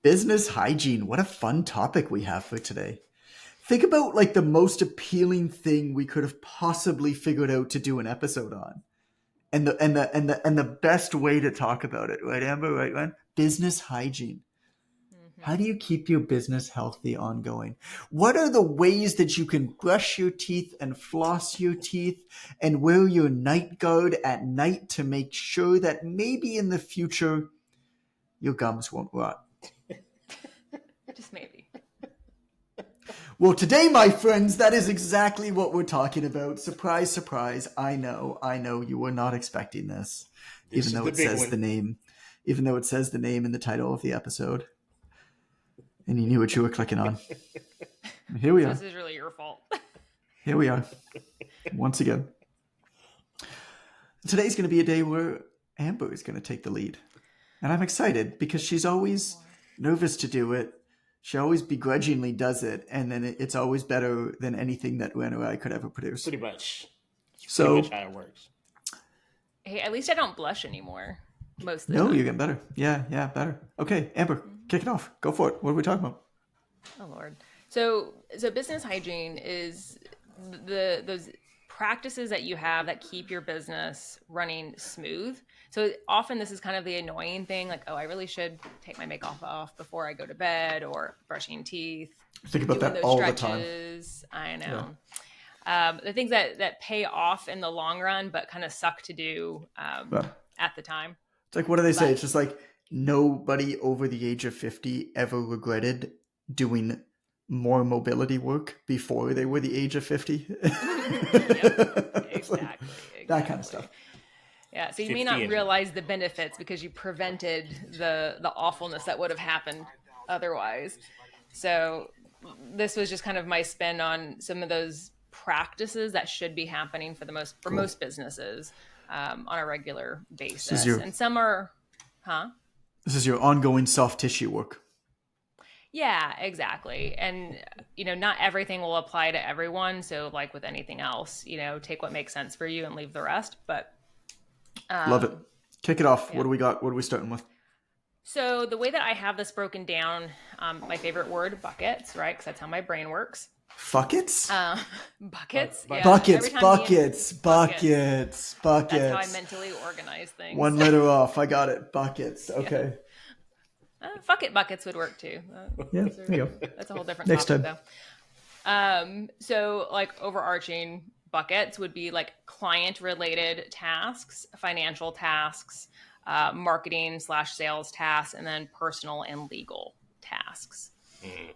Business hygiene. What a fun topic we have for today. Think about like the most appealing thing we could have possibly figured out to do an episode on. And the best way to talk about it, right, Amber? Right, man? Business hygiene. How Mm-hmm. do you keep your business healthy ongoing? What are the ways that you can brush your teeth and floss your teeth and wear your night guard at night to make sure that maybe in the future your gums won't rot? Just maybe. Well, today, my friends, that is exactly what we're talking about. Surprise, surprise. I know you were not expecting this, This is the big one. even though it says the name in the title of the episode, and you knew what you were clicking on. Here we So are. this is really your fault. Here we are. Once again. Today's going to be a day where Amber is going to take the lead. And I'm excited because she's always nervous to do it. She always begrudgingly does it. And then it's always better than anything that Ren or I could ever produce. Pretty much. It's So, pretty much how it works. Hey, at least I don't blush anymore most of the no, time. you're getting better. Yeah, better. Okay, Amber, kick it off. Go for it. What are we talking about? Oh Lord. So business hygiene is those practices that you have that keep your business running smooth. So often this is kind of the annoying thing, like, oh, I really should take my makeup off before I go to bed, or brushing teeth, Think about doing that those all stretches. the time. I know. The things that pay off in the long run, but kind of suck to do Well, at the time. it's like, what do they say? But It's just like nobody over the age of 50 ever regretted doing more mobility work before they were the age of 50. yep, It's like exactly. that kind of stuff. Yeah, so you may 50 not and- realize the benefits because you prevented the awfulness that would have happened otherwise. So this was just kind of my spin on some of those practices that should be happening for most businesses on a regular basis. And some are, This is your ongoing soft tissue work. Yeah, exactly. And, not everything will apply to everyone. So like with anything else, take what makes sense for you and leave the rest. But Love it. Kick it off. yeah. What do we got? What are we starting with? So the way that I have this broken down, my favorite word, buckets, right? Because that's how my brain works. Buckets? Buckets. Yeah. Buckets, Every time buckets, buckets. buckets. That's how I mentally organize things. One letter off. I got it. Buckets. Okay. Fuck it, buckets would work too. Yeah, there you go. That's a whole different Next topic, time. though. So like overarching buckets would be like client related tasks, financial tasks, marketing/sales tasks, and then personal and legal tasks.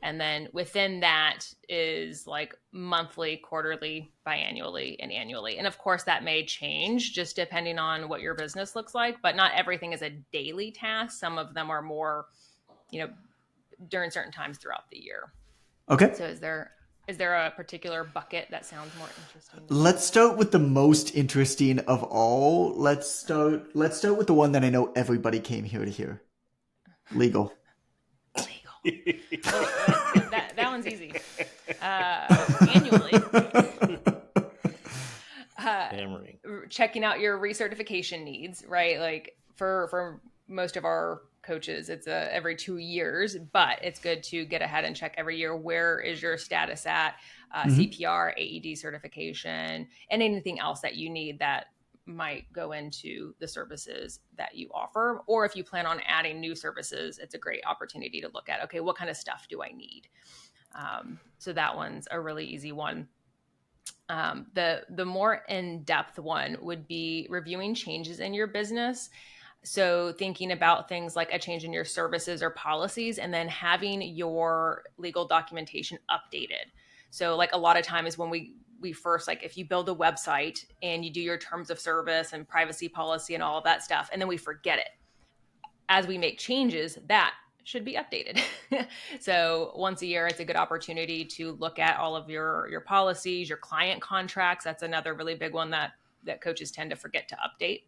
And then within that is like monthly, quarterly, biannually, and annually. And of course, that may change just depending on what your business looks like, but not everything is a daily task. Some of them are more, during certain times throughout the year. Okay. So is there a particular bucket that sounds more interesting? Let's start with the most interesting of all. Let's start with the one that I know everybody came here to hear. Legal. That one's easy. Annually. Checking out your recertification needs, right? Like for most of our coaches, it's every 2 years, but it's good to get ahead and check every year. Where is your status at? CPR, AED certification, and anything else that you need that might go into the services that you offer. Or if you plan on adding new services, it's a great opportunity to look at, okay, what kind of stuff do I need? So that one's a really easy one. The more in-depth one would be reviewing changes in your business. So thinking about things like a change in your services or policies, and then having your legal documentation updated. So like a lot of times when we first, like if you build a website and you do your terms of service and privacy policy and all of that stuff, and then we forget it. As we make changes, that should be updated. So once a year, it's a good opportunity to look at all of your policies, your client contracts. That's another really big one that coaches tend to forget to update.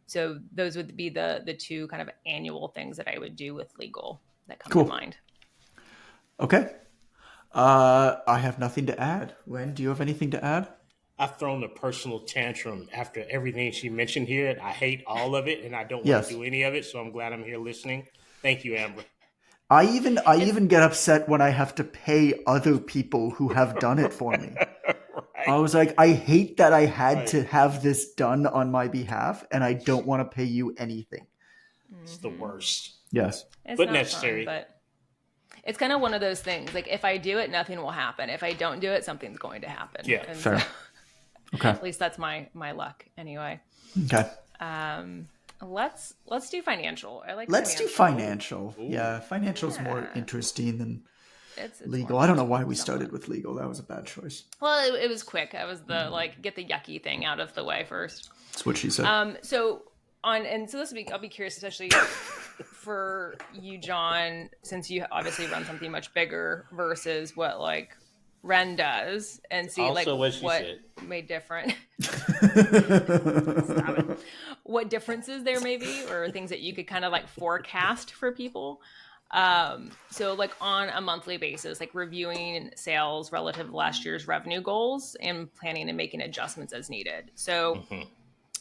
So those would be the two kind of annual things that I would do with legal that come to mind. Okay. I have nothing to add. Ren, do you have anything to add? I've thrown a personal tantrum after everything she mentioned here. I hate all of it, and I don't want to do any of it, so I'm glad I'm here listening. Thank you, Amber. I even get upset when I have to pay other people who have done it for me. Right. I was like, I hate that I had Right. to have this done on my behalf, and I don't want to pay you anything. It's the worst. Yes. It's But not necessary. fun, but it's kind of one of those things. Like if I do it, nothing will happen. If I don't do it, something's going to happen. Yeah. And Fair. so Okay. at least that's my luck anyway. Okay. Let's do financial. I like Let's do financial. Ooh. Yeah, financial's more Yeah. interesting than It's legal. more I don't know why we somewhat. started with legal. That was a bad choice. Well, it was quick. I was the get the yucky thing out of the way first. That's what she said. So this will be, I'll be curious, especially for you, John, since you obviously run something much bigger versus what like Ren does, and see Also like what she what said. made different. Stop it. What differences there may be, or things that you could kind of like forecast for people. So like on a monthly basis, like reviewing sales relative to last year's revenue goals and planning and making adjustments as needed. So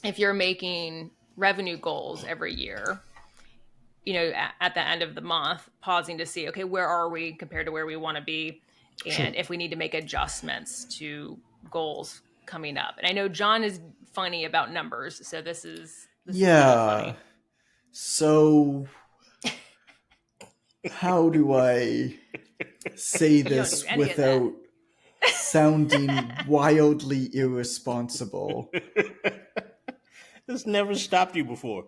if you're making revenue goals every year, you know, at the end of the month, pausing to see, okay, where are we compared to where we want to be? And if we need to make adjustments to goals coming up. And I know John is funny about numbers. So this is yeah. So how do I say this do any of without sounding wildly irresponsible? This never stopped you before.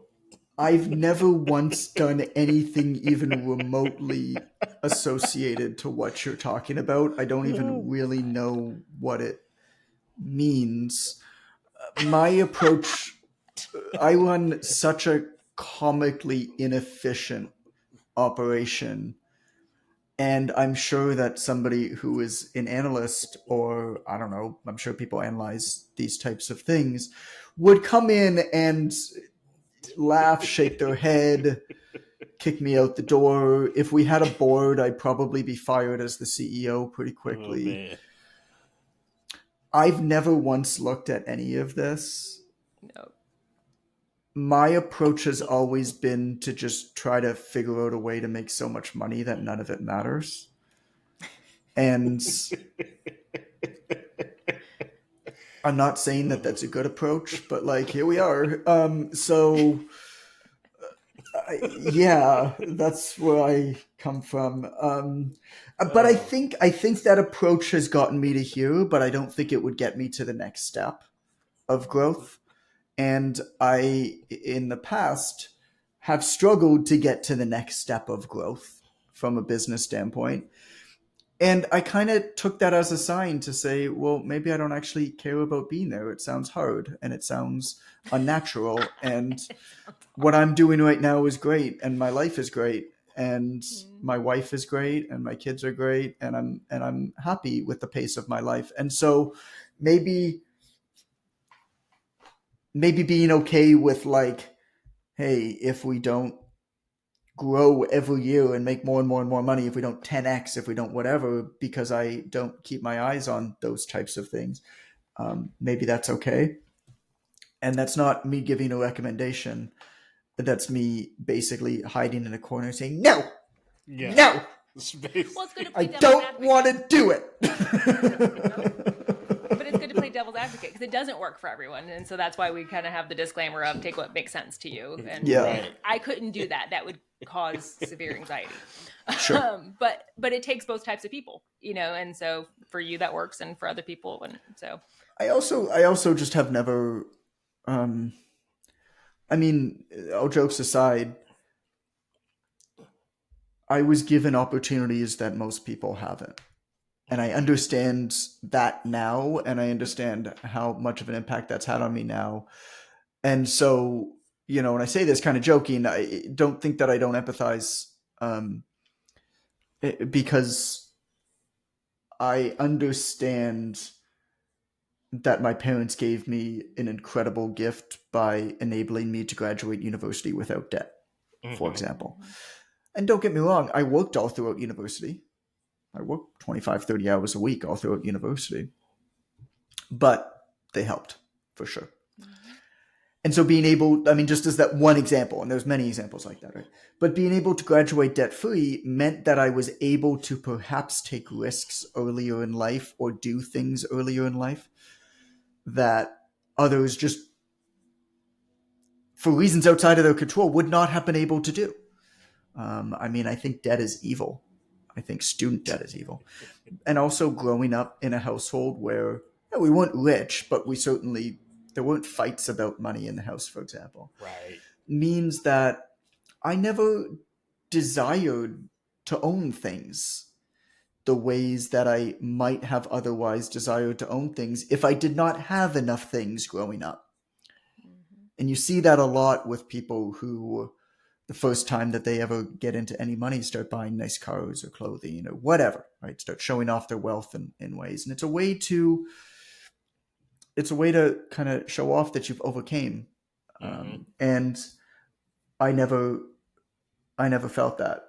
I've never once done anything even remotely associated to what you're talking about. I don't even really know what it means. My approach, I run such a comically inefficient operation, and I'm sure that somebody who is an analyst, or I don't know, I'm sure people analyze these types of things, would come in and laugh, shake their head, kick me out the door. If we had a board, I'd probably be fired as the CEO pretty quickly. Oh, I've never once looked at any of this. No. My approach has always been to just try to figure out a way to make so much money that none of it matters. And I'm not saying that that's a good approach, but like, here we are. Yeah, that's where I come from. But I think that approach has gotten me to here, but I don't think it would get me to the next step of growth. And I, in the past, have struggled to get to the next step of growth from a business standpoint. And I kind of took that as a sign to say, well, maybe I don't actually care about being there. It sounds hard and it sounds unnatural. And what I'm doing right now is great, and my life is great, and my wife is great, and my kids are great, and I'm happy with the pace of my life. And so maybe being okay with like, hey, if we don't grow every year and make more and more and more money, if we don't 10x, if we don't whatever, because I don't keep my eyes on those types of things, maybe that's okay. And that's not me giving a recommendation. That's me basically hiding in a corner saying, no, yeah. no, Well, it's good to I play devil's don't advocate. want to do it. But it's good to play devil's advocate because it doesn't work for everyone. And so that's why we kind of have the disclaimer of take what makes sense to you. And Yeah. I couldn't do that. That would cause severe anxiety. Sure. But it takes both types of people, you know, and so for you that works and for other people. And so I also just have never, I mean, all jokes aside, I was given opportunities that most people haven't. And I understand that now, and I understand how much of an impact that's had on me now. And so, you know, when I say this kind of joking, I don't think that I don't empathize, because I understand that my parents gave me an incredible gift by enabling me to graduate university without debt, for example. And don't get me wrong, I worked all throughout university. I worked 25, 30 hours a week all throughout university. But they helped, for sure. And so being able, I mean, just as that one example, and there's many examples like that, right? But being able to graduate debt free meant that I was able to perhaps take risks earlier in life or do things earlier in life that others just, for reasons outside of their control, would not have been able to do. I mean, I think debt is evil. I think student debt is evil. And also growing up in a household where we weren't rich, but we certainly, there weren't fights about money in the house, for example, Right. means that I never desired to own things the ways that I might have otherwise desired to own things if I did not have enough things growing up. Mm-hmm. And you see that a lot with people who, the first time that they ever get into any money, start buying nice cars or clothing or whatever, right? Start showing off their wealth in ways. And it's a way to kind of show off that you've overcame. And I never felt that,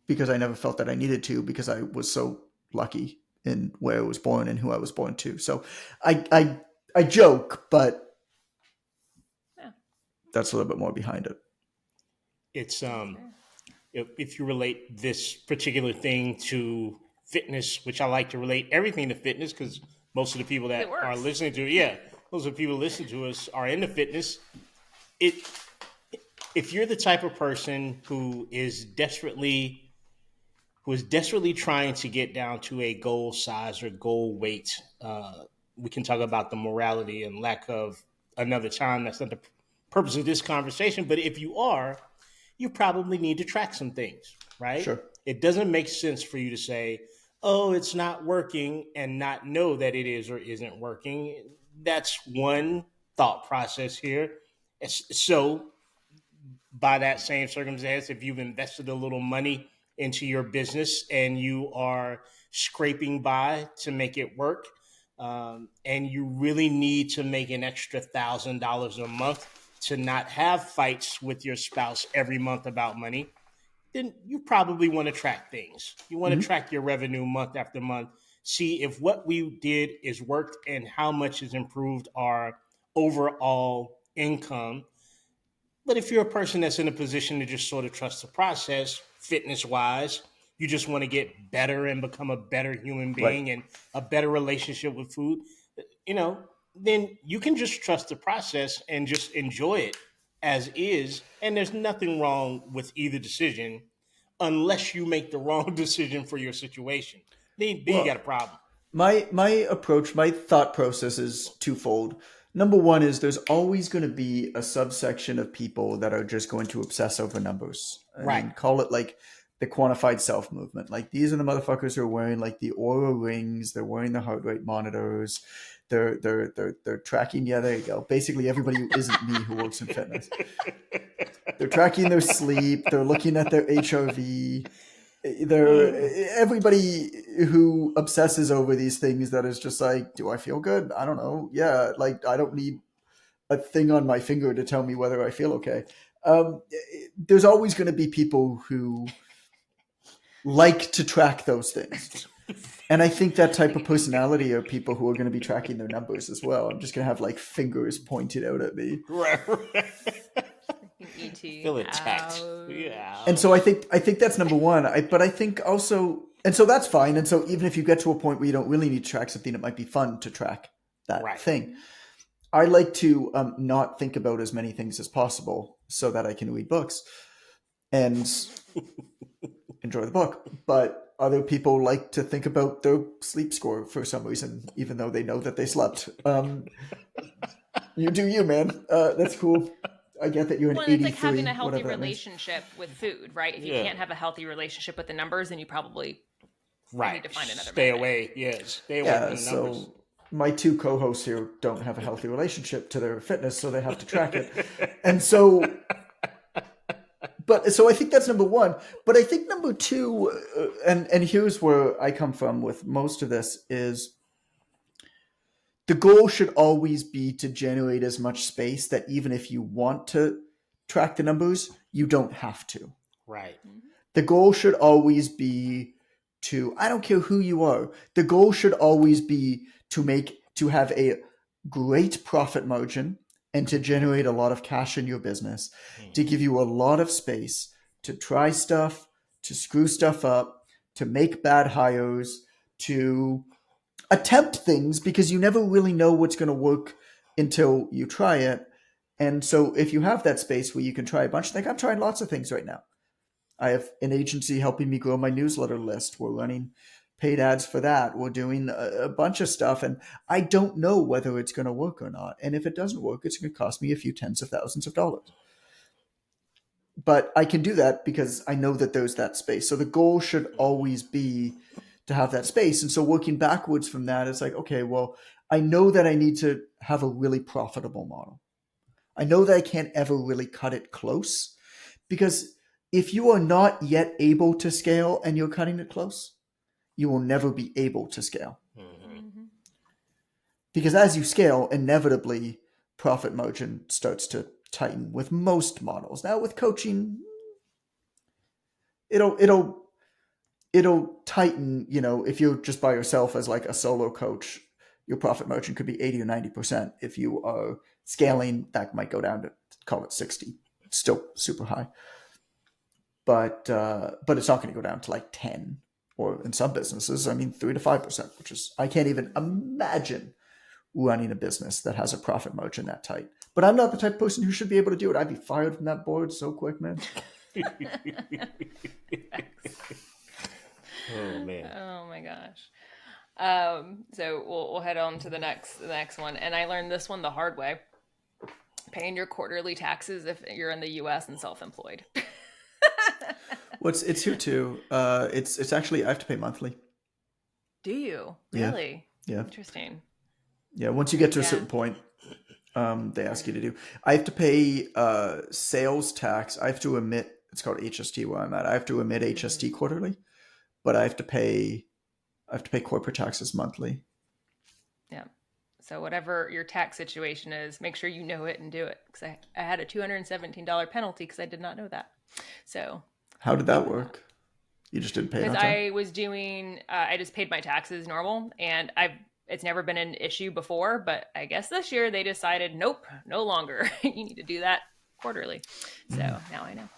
because I never felt that I needed to, because I was so lucky in where I was born and who I was born to. So I joke, but Yeah. that's a little bit more behind it. It's if you relate this particular thing to fitness, which I like to relate everything to fitness because most of the people that It are works. listening to most of the people listening to us are into fitness. It if you're the type of person who is desperately trying to get down to a goal size or goal weight, we can talk about the morality and lack of another time. That's not the purpose of this conversation. But if you are, you probably need to track some things, right? Sure. It doesn't make sense for you to say, oh, it's not working and not know that it is or isn't working. That's one thought process here. So by that same circumstance, if you've invested a little money into your business and you are scraping by to make it work, and you really need to make an extra $1,000 a month to not have fights with your spouse every month about money, then you probably want to track things. You want to track your revenue month after month, see if what we did is worked and how much has improved our overall income. But if you're a person that's in a position to just sort of trust the process, fitness wise, you just want to get better and become a better human Right. being and a better relationship with food, then you can just trust the process and just enjoy it as is. And there's nothing wrong with either decision unless you make the wrong decision for your situation. Then you got a Well, problem. my approach, my thought process is twofold. Number one is there's always going to be a subsection of people that are just going to obsess over numbers. I Right. mean, call it like the quantified self movement. Like these are the motherfuckers who are wearing like the Aura rings. They're wearing the heart rate monitors. They're tracking. Yeah, there you go. Basically, everybody who isn't me who works in fitness. They're tracking their sleep. They're looking at their HRV. Everybody who obsesses over these things that is just like, do I feel good? I don't know. Yeah, like I don't need a thing on my finger to tell me whether I feel okay. There's always going to be people who like to track those things. And I think that type of personality are people who are going to be tracking their numbers as well. I'm just going to have like fingers pointed out at me. Right. E.T. Feel attacked. Ouch. Yeah. And so I think that's number one. But I think also, and so that's fine. And so even if you get to a point where you don't really need to track something, it might be fun to track that Right. thing. I like to not think about as many things as possible so that I can read books and enjoy the book. But other people like to think about their sleep score for some reason, even though they know that they slept. You do you, man. That's cool. I get that you're an Well, 83, it's like having a healthy whatever that means. relationship with food, right? If you Yeah. can't have a healthy relationship with the numbers, then you probably Right. need to find another Stay method. away. Yeah. Stay away Yeah, from the numbers. so my two co-hosts here don't have a healthy relationship to their fitness, so they have to track it. And so I think that's number one. But I think number two, and here's where I come from with most of this, is the goal should always be to generate as much space that even if you want to track the numbers, you don't have to. Right. The goal should always be to, I don't care who you are, the goal should always be to have a great profit margin and to generate a lot of cash in your business, to Mhm. give you a lot of space to try stuff, to screw stuff up, to make bad hires, to attempt things because you never really know what's going to work until you try it. And so if you have that space where you can try a bunch, like I'm trying lots of things right now. I have an agency helping me grow my newsletter list. We're running paid ads for that. We're doing a bunch of stuff, and I don't know whether it's going to work or not. And if it doesn't work, it's going to cost me a few tens of thousands of dollars. But I can do that because I know that there's that space. So the goal should always be to have that space. And so working backwards from that, it's like, okay, well, I know that I need to have a really profitable model. I know that I can't ever really cut it close because if you are not yet able to scale and you're cutting it close, you will never be able to scale. Mhm. Because as you scale, inevitably profit margin starts to tighten with most models. Now with coaching, it'll tighten, if you're just by yourself as like a solo coach, your profit margin could be 80 or 90%. If you are scaling, that might go down to call it 60. It's still super high. But it's not going to go down to like 10 or in some businesses, I mean 3 to 5%, which is I can't even imagine running a business that has a profit margin that tight. But I'm not the type of person who should be able to do it. I'd be fired from that board so quick, man. Oh man. Oh my gosh. So we'll head on to the next one, and I learned this one the hard way. Paying your quarterly taxes if you're in the U.S. and self-employed. It's here too. It's actually I have to pay monthly. Do you Yeah. really? Yeah. Interesting. Yeah. Once you get to a Yeah. certain point, they ask you to do. I have to pay sales tax. I have to emit. It's called HST where I'm at. I have to emit HST quarterly, but I have to pay corporate taxes monthly. Yeah. So whatever your tax situation is, make sure you know it and do it. Because I had a $217 penalty because I did not know that. So How did that work? You just didn't pay it because on time? I was doing, I just paid my taxes normal, and it's never been an issue before, but I guess this year they decided, nope, no longer. You need to do that quarterly. So now I know.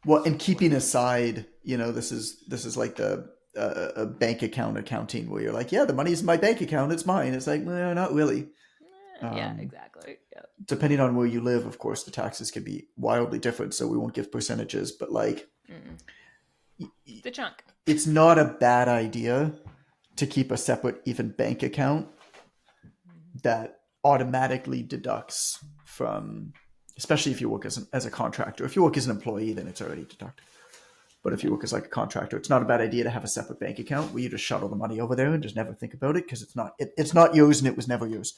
Well, and keeping aside, this is like the a bank account accounting where you're like, yeah, the money's in my bank account, it's mine. It's like, well, not really. Yeah, exactly. Yeah. Depending on where you live, of course, the taxes can be wildly different. So we won't give percentages, but like, It's a chunk. it's not a bad idea to keep a separate even bank account that automatically deducts from, especially if you work as a contractor. If you work as an employee, then it's already deducted. But if you work as like a contractor, it's not a bad idea to have a separate bank account where you just shuttle the money over there and just never think about it because it's not yours and it was never yours.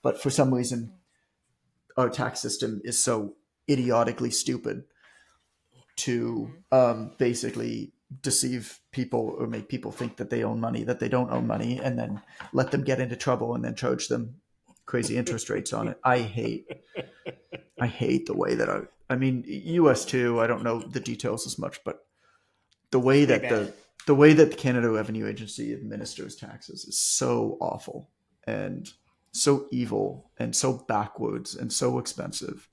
But for some reason, our tax system is so idiotically stupid to basically deceive people or make people think that they own money that they don't own money, and then let them get into trouble and then charge them crazy interest rates on it. I hate the way that I mean, US too. I don't know the details as much, but the way that the way that the Canada Revenue Agency administers taxes is so awful and so evil and so backwards and so expensive,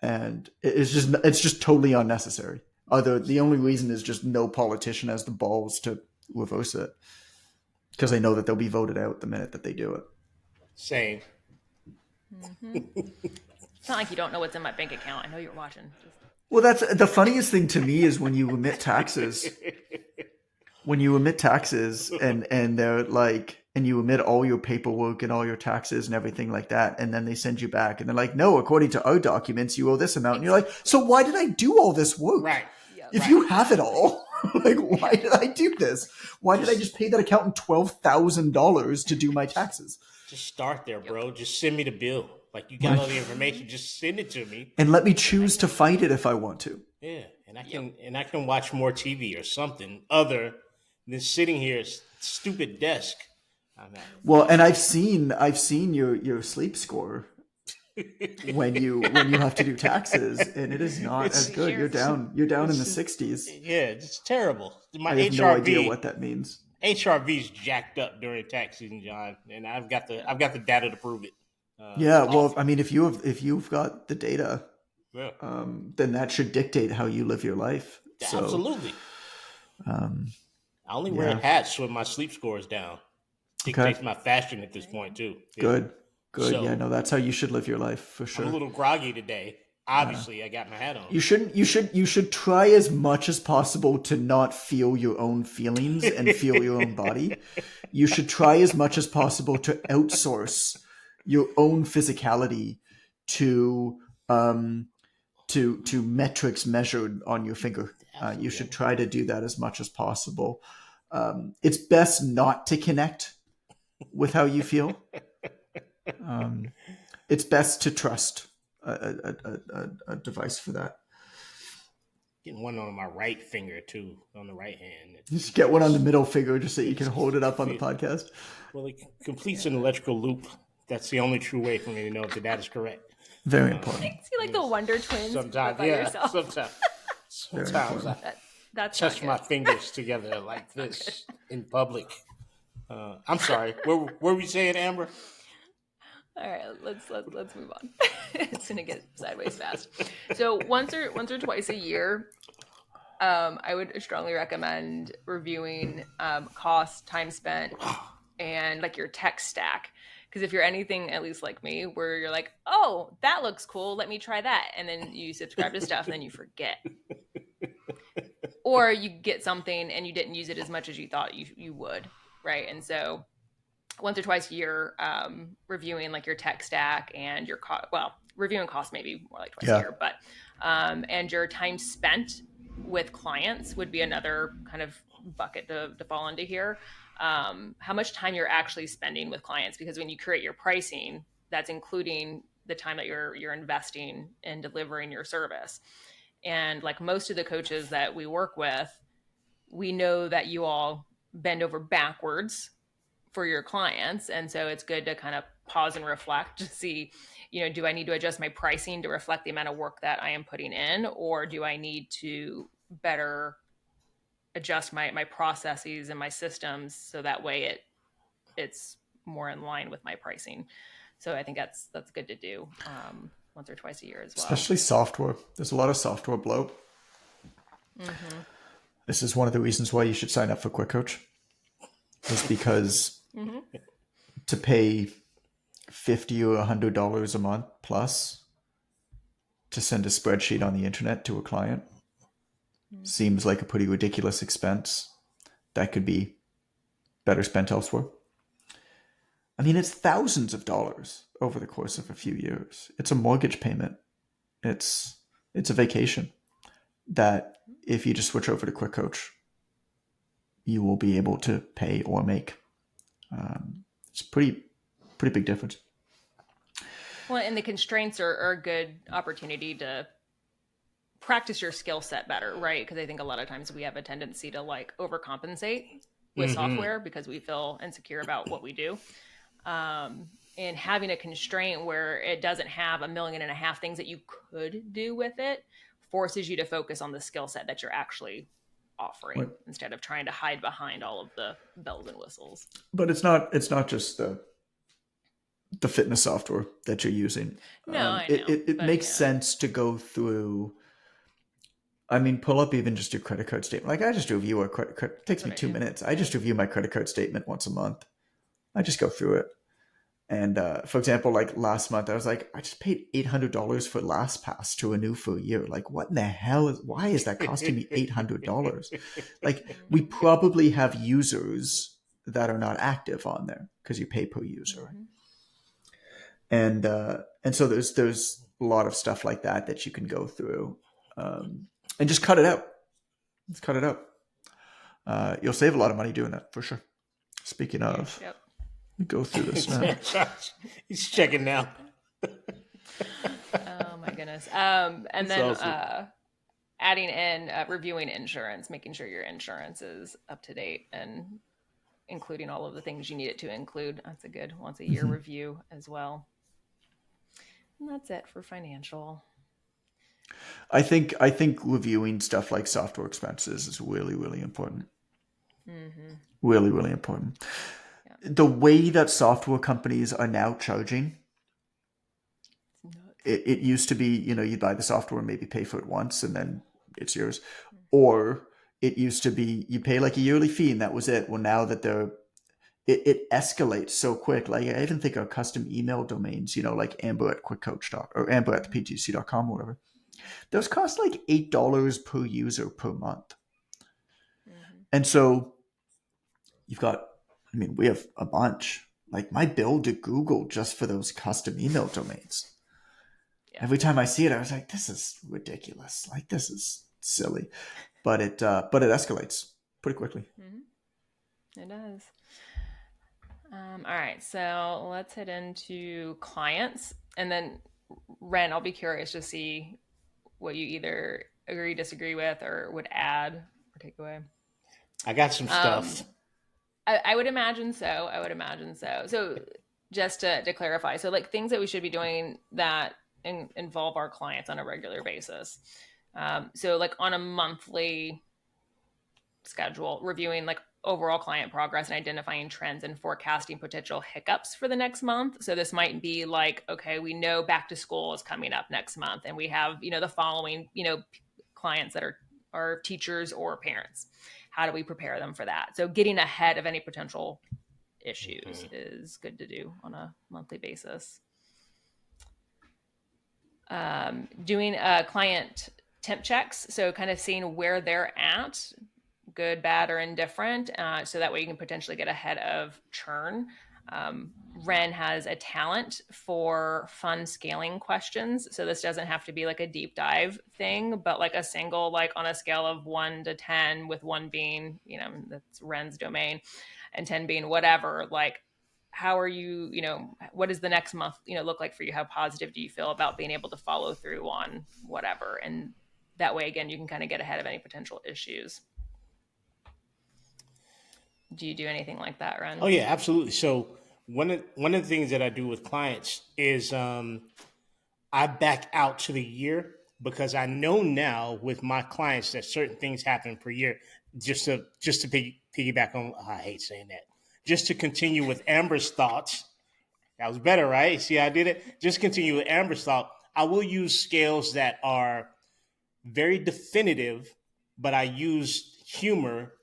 and it's just totally unnecessary. The only reason is just no politician has the balls to reverse it because they know that they'll be voted out the minute that they do it. Same. It's not like you don't know what's in my bank account. I know you're watching. Well, that's the funniest thing to me is when you emit taxes. When you emit taxes and they're like, and you emit all your paperwork and all your taxes and everything like that, and then they send you back and they're like, no, according to our documents, you owe this amount. And you're like, so why did I do all this work? Right. If you have it all, like, why did I do this? Why did I just pay that accountant $12,000 to do my taxes? Just start there, bro. Just send me the bill. Like, you got all the information. Just send it to me, and let me choose to fight it if I want to. Yeah, and I can watch more TV or something other than sitting here at a stupid desk. Well, and I've seen your sleep score when you have to do taxes, and it is not as good. You're down in the 60s. Yeah, it's terrible. My I have HRV, no idea what that means. HRV's jacked up during tax season, John, and I've got the data to prove it. Yeah, well, I mean, if you've got the data, Yeah, then that should dictate how you live your life. So, absolutely. um, I only wear yeah, hats when my sleep score is down. okay, Dictates my fashion at this point too. Yeah. good, good. Yeah, So no, that's how you should live your life for I'm a sure. little groggy today. Obviously, I got my hat on. You should try as much as possible to not feel your own feelings and feel your own body. You should try as much as possible to outsource your own physicality to um, to metrics measured on your finger. You Absolutely. should try to do that as much as possible. It's best not to connect with how you feel. Um, it's best to trust a device for that. Getting one on my right finger too, on the right hand. Just get one on the middle finger just so you can hold it up on the podcast. Well, it completes an electrical loop. That's the only true way for me to know if that is correct. Very important. See, like the Wonder Twins, Sometimes, but by yourself. sometimes I That's touch not my good. fingers together like this in public. I'm sorry. What were we saying, Amber? All right, let's move on. It's gonna get sideways fast. So once or twice a year, I would strongly recommend reviewing cost, time spent, and like your tech stack. Because if you're anything, at least like me, where you're like, oh, that looks cool, let me try that, and then you subscribe to stuff, and then you forget, or you get something and you didn't use it as much as you thought you would, right? And so once or twice a year, reviewing like your tech stack and your reviewing costs maybe more like twice a year, but and your time spent with clients would be another kind of bucket to fall into here. How much time you're actually spending with clients, because when you create your pricing, that's including the time that you're investing in delivering your service. And like most of the coaches that we work with, we know that you all bend over backwards for your clients. And so it's good to kind of pause and reflect to see, do I need to adjust my pricing to reflect the amount of work that I am putting in, or do I need to better adjust my processes and my systems so that way it's more in line with my pricing. So I think that's good to do once or twice a year as well. Especially software. There's a lot of software bloat. Mm-hmm. This is one of the reasons why you should sign up for Quick Coach. Is because to pay $50 or $100 a month plus to send a spreadsheet on the internet to a client seems like a pretty ridiculous expense that could be better spent elsewhere. I mean, it's thousands of dollars over the course of a few years. It's a mortgage payment. It's a vacation that if you just switch over to Quick Coach, you will be able to pay or make. It's a pretty big difference. Well, and the constraints are a good opportunity to practice your skill set better, right? Because I think a lot of times we have a tendency to like overcompensate with software because we feel insecure about what we do. And having a constraint where it doesn't have 1.5 million things that you could do with it forces you to focus on the skill set that you're actually offering instead of trying to hide behind all of the bells and whistles. But it's not just the fitness software that you're using. No, I know. It makes sense to go through. I mean, pull up even just your credit card statement. Like I just review a credit card. It takes me 2 minutes. I just review my credit card statement once a month. I just go through it. And for example, like last month, I was like, I just paid $800 for LastPass to renew for a year. Like, what in the hell why is that costing me $800? Like, we probably have users that are not active on there because you pay per user. And so there's a lot of stuff like that you can go through and just cut it out. Just cut it out. You'll save a lot of money doing that for sure. Speaking of. Yep. Go through this now. He's checking now. Oh my goodness. And then awesome. Adding in reviewing insurance, making sure your insurance is up to date and including all of the things you need it to include. That's a good once a year review as well. And that's it for financial. I think reviewing stuff like software expenses is really, really important. Really, really important. The way that software companies are now charging it used to be, you'd buy the software and maybe pay for it once and then it's yours. Or it used to be you pay like a yearly fee and that was it. Well, now that it escalates so quick. Like I even think of custom email domains, like Amber at QuickCoach or Amber at PGC.com or whatever. Those cost like $8 per user per month. Mm-hmm. And so you've got, we have a bunch. Like my bill to Google just for those custom email domains. Yeah. Every time I see it, I was like, this is ridiculous. Like this is silly. But it escalates pretty quickly. Mm-hmm. It does. All right, so let's head into clients, and then Ren, I'll be curious to see what you either agree, disagree with, or would add or take away. I got some stuff. I would imagine so. I would imagine so. So just to clarify, so like things that we should be doing that involve our clients on a regular basis. So like on a monthly schedule, reviewing like overall client progress and identifying trends and forecasting potential hiccups for the next month. So this might be like, okay, we know back to school is coming up next month and we have, the following, clients that are teachers or parents. How do we prepare them for that? So getting ahead of any potential issues is good to do on a monthly basis. Doing client temp checks. So kind of seeing where they're at, good, bad, or indifferent, so that way you can potentially get ahead of churn. Ren has a talent for fun scaling questions. So this doesn't have to be like a deep dive thing, but like a single, like on a scale of 1 to 10, with 1 being, that's Ren's domain, and 10 being whatever, like how are you, what does the next month, look like for you? How positive do you feel about being able to follow through on whatever? And that way, again, you can kind of get ahead of any potential issues. Do you do anything like that, Ren? Oh yeah, absolutely. So one of the things that I do with clients is I back out to the year because I know now with my clients that certain things happen per year. Just to piggyback on, I hate saying that. Just to continue with Amber's thoughts, that was better, right? See, I did it. Just continue with Amber's thought. I will use scales that are very definitive, but I use humor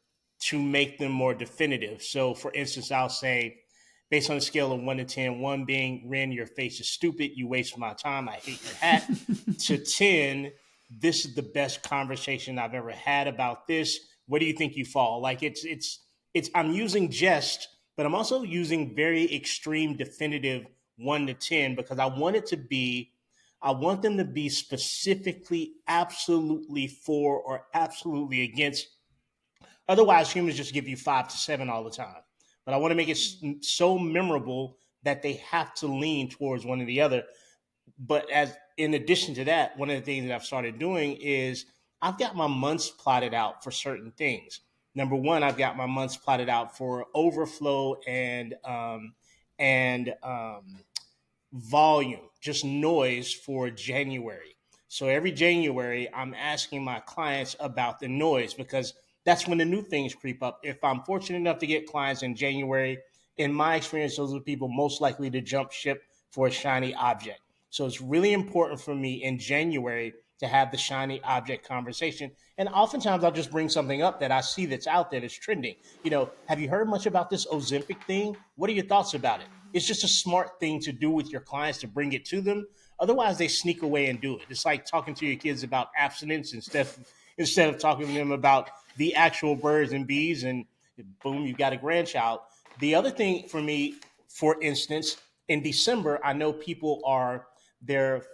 to make them more definitive. So, for instance, I'll say, based on a scale of 1 to 10, 1 being, Ren, your face is stupid, you waste my time, I hate your hat, to 10, this is the best conversation I've ever had about this. Where do you think you fall? Like I'm using jest, but I'm also using very extreme definitive 1 to 10 because I want them to be specifically absolutely for or absolutely against. Otherwise, humans just give you 5 to 7 all the time. But I want to make it so memorable that they have to lean towards one or the other. But as in addition to that, one of the things that I've started doing is I've got my months plotted out for certain things. Number one, I've got my months plotted out for overflow and volume, just noise for January. So every January, I'm asking my clients about the noise because that's when the new things creep up. If I'm fortunate enough to get clients in January, in my experience, those are the people most likely to jump ship for a shiny object. So it's really important for me in January to have the shiny object conversation. And oftentimes I'll just bring something up that I see that's out there that's trending. Have you heard much about this Ozempic thing? What are your thoughts about it? It's just a smart thing to do with your clients to bring it to them. Otherwise, they sneak away and do it. It's like talking to your kids about abstinence instead of talking to them about the actual birds and bees, and boom, you got a grandchild. The other thing for me, for instance, in December, I know people are their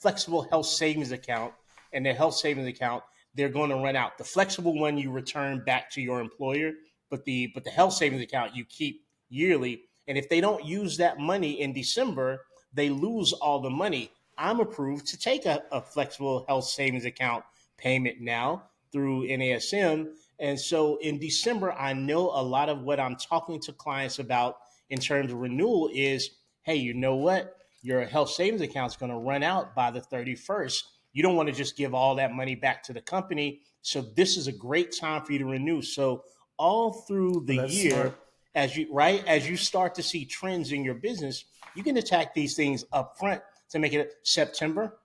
flexible health savings account and their health savings account, they're going to run out. The flexible one you return back to your employer, but the health savings account you keep yearly. And if they don't use that money in December, they lose all the money. I'm approved to take a flexible health savings account payment now through NASM. And so in December, I know a lot of what I'm talking to clients about in terms of renewal is, hey, you know what? Your health savings account is going to run out by the 31st. You don't want to just give all that money back to the company. So this is a great time for you to renew. So all through the year, smart. as you start to see trends in your business, you can attack these things up front to make it September,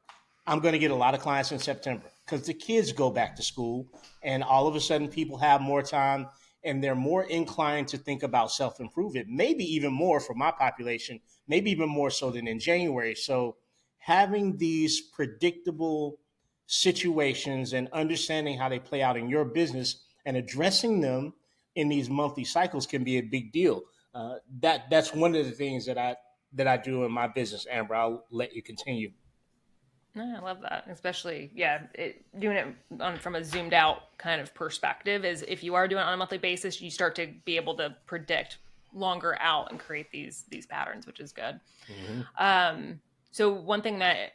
I'm going to get a lot of clients in September because the kids go back to school and all of a sudden people have more time and they're more inclined to think about self improvement, maybe even more for my population, maybe even more so than in January. So having these predictable situations and understanding how they play out in your business and addressing them in these monthly cycles can be a big deal. That's one of the things that I do in my business. Amber, I'll let you continue. No, I love that, especially doing it from a zoomed out kind of perspective. Is if you are doing it on a monthly basis, you start to be able to predict longer out and create these patterns, which is good. So one thing that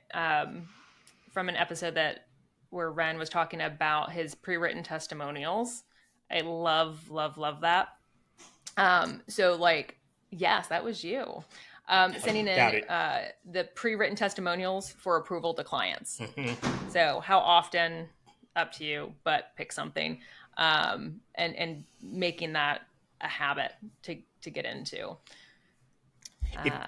from an episode that where Ren was talking about his pre-written testimonials, I love that. So like, yes, that was you. Sending Got in it. the pre-written testimonials for approval to clients. So how often, up to you, but pick something, and making that a habit to get into.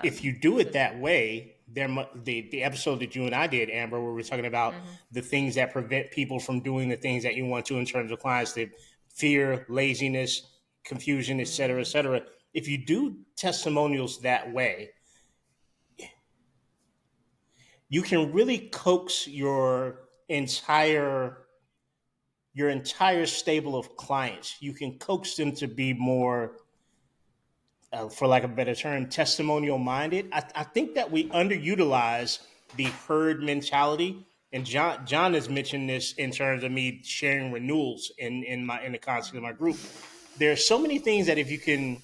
If you do it that way, the episode that you and I did, Amber, where we're talking about the things that prevent people from doing the things that you want to in terms of clients, the fear, laziness, confusion, et cetera, et cetera. If you do testimonials that way, you can really coax your entire stable of clients. You can coax them to be more, for lack of a better term, testimonial minded. I think that we underutilize the herd mentality. And John has mentioned this in terms of me sharing renewals in the context of my group. There are so many things that if you can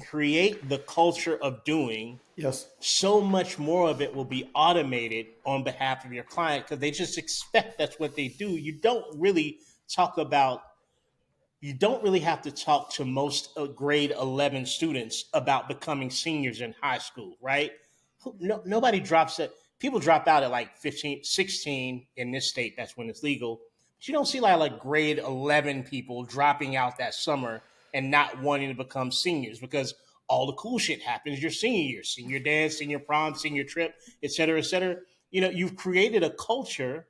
create the culture of doing, Yes. so much more of it will be automated on behalf of your client because they just expect that's what they do. You don't really have to talk to most grade 11 students about becoming seniors in high school, right? Nobody drops it. People drop out at like 15, 16 in this state. That's when it's legal. But you don't see like grade 11 people dropping out that summer and not wanting to become seniors because all the cool shit happens your senior year, senior dance, senior prom, senior trip, et cetera, et cetera. You've created a culture